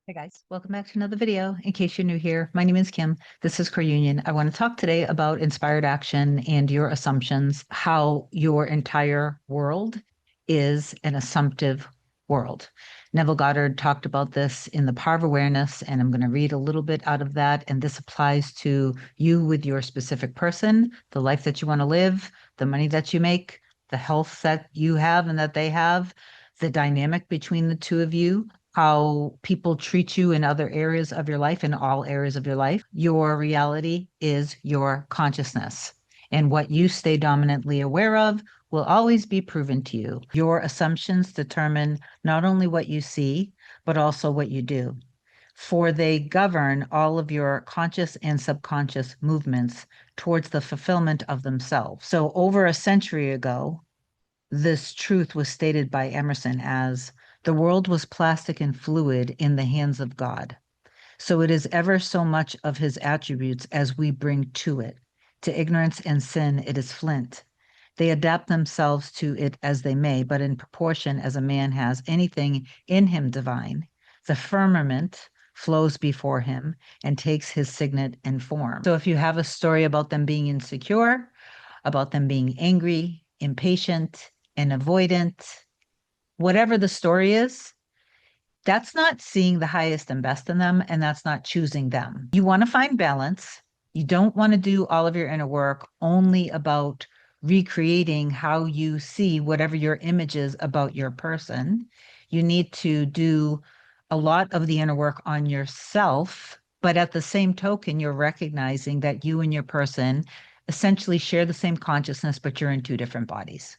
Hey guys, welcome back to another video. In case you're new here, my name is Kim. This is Core Union. I want to talk today about inspired action and your assumptions, how your entire world is an assumptive world. Neville Goddard talked about this in The Power of Awareness, and I'm going to read a little bit out of that. And this applies to you with your specific person, the life that you want to live, the money that you make, the health that you have and that they have, the dynamic between the two of you, how people treat you in other areas of your life, in all areas of your life. Your reality is your consciousness. And what you stay dominantly aware of will always be proven to you. Your assumptions determine not only what you see, but also what you do. For they govern all of your conscious and subconscious movements towards the fulfillment of themselves. So, over a century ago, this truth was stated by Emerson as the world was plastic and fluid in the hands of God. So it is ever so much of his attributes as we bring to it. To ignorance and sin, it is flint. They adapt themselves to it as they may, but in proportion as a man has anything in him divine, the firmament flows before him and takes his signet and form. So if you have a story about them being insecure, about them being angry, impatient, and avoidant, whatever the story is, that's not seeing the highest and best in them, and that's not choosing them. You want to find balance. You don't want to do all of your inner work only about recreating how you see whatever your image is about your person. You need to do a lot of the inner work on yourself, but at the same token, you're recognizing that you and your person essentially share the same consciousness, but you're in two different bodies.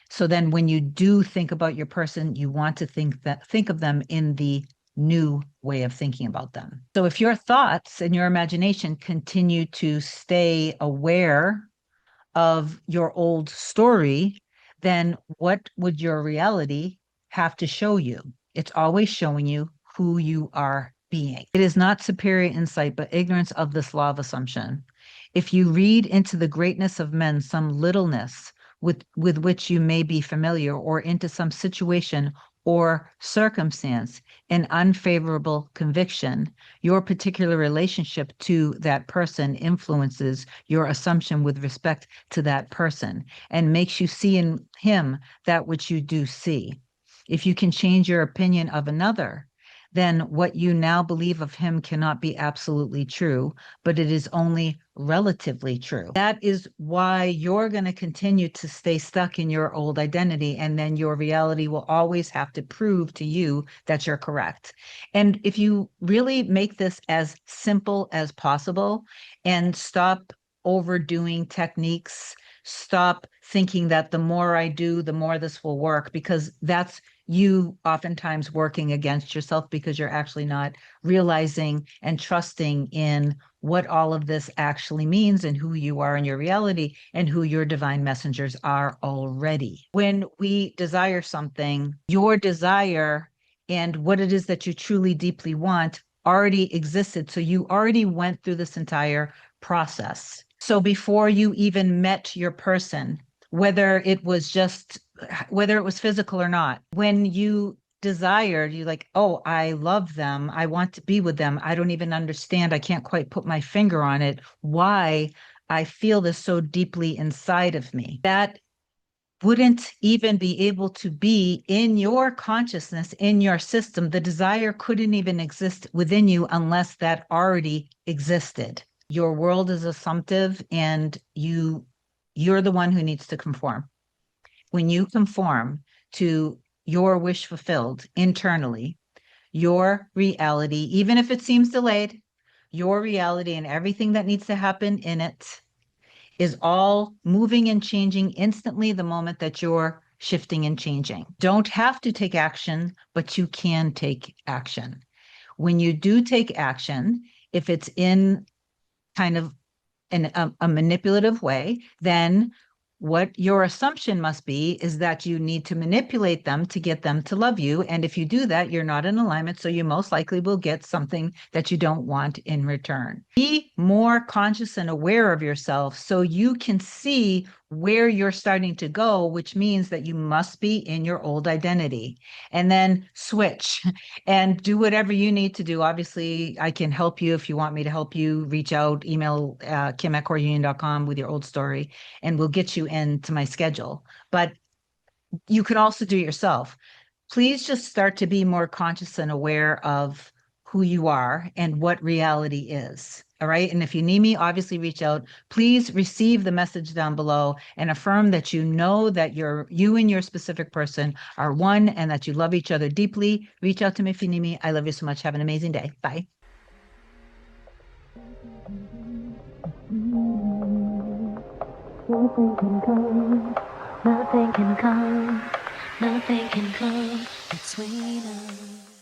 So then when you do think about your person, you want to think of them in the new way of thinking about them. So if your thoughts and your imagination continue to stay aware of your old story, then what would your reality have to show you? It's always showing you who you are being. It is not superior insight, but ignorance of this law of assumption. If you read into the greatness of men some littleness with which you may be familiar, or into some situation or circumstance an unfavorable conviction, your particular relationship to that person influences your assumption with respect to that person and makes you see in him that which you do see. If you can change your opinion of another, then what you now believe of him cannot be absolutely true, but it is only relatively true. That is why you're going to continue to stay stuck in your old identity, and then your reality will always have to prove to you that you're correct. And if you really make this as simple as possible and stop overdoing techniques, stop thinking that the more I do, the more this will work, because that's you oftentimes working against yourself because you're actually not realizing and trusting in what all of this actually means and who you are in your reality and who your divine messengers are already. When we desire something, your desire and what it is that you truly deeply want already existed. So you already went through this entire process. So before you even met your person, whether it was physical or not, when you desired, you like, oh, I love them, I want to be with them, I don't even understand, I can't quite put my finger on it, why I feel this so deeply inside of me. That wouldn't even be able to be in your consciousness, in your system. The desire couldn't even exist within you unless that already existed. Your world is assumptive, and you're the one who needs to conform. When you conform to your wish fulfilled internally, your reality, even if it seems delayed, your reality and everything that needs to happen in it is all moving and changing instantly the moment that you're shifting and changing. Don't have to take action, but you can take action. When you do take action, if it's in kind of a manipulative way, then what your assumption must be is that you need to manipulate them to get them to love you. And if you do that, you're not in alignment. So you most likely will get something that you don't want in return. Be more conscious and aware of yourself so you can see where you're starting to go, which means that you must be in your old identity. And then switch and do whatever you need to do. Obviously, I can help you if you want me to help you. Reach out, email kim@coreunion.com with your old story, and we'll get you into my schedule. But you can also do it yourself. Please just start to be more conscious and aware of who you are and what reality is. All right. And if you need me, obviously reach out. Please receive the message down below and affirm that you know that you and your specific person are one and that you love each other deeply. Reach out to me if you need me. I love you so much. Have an amazing day. Bye. Nothing can come, nothing can come, nothing can come between us.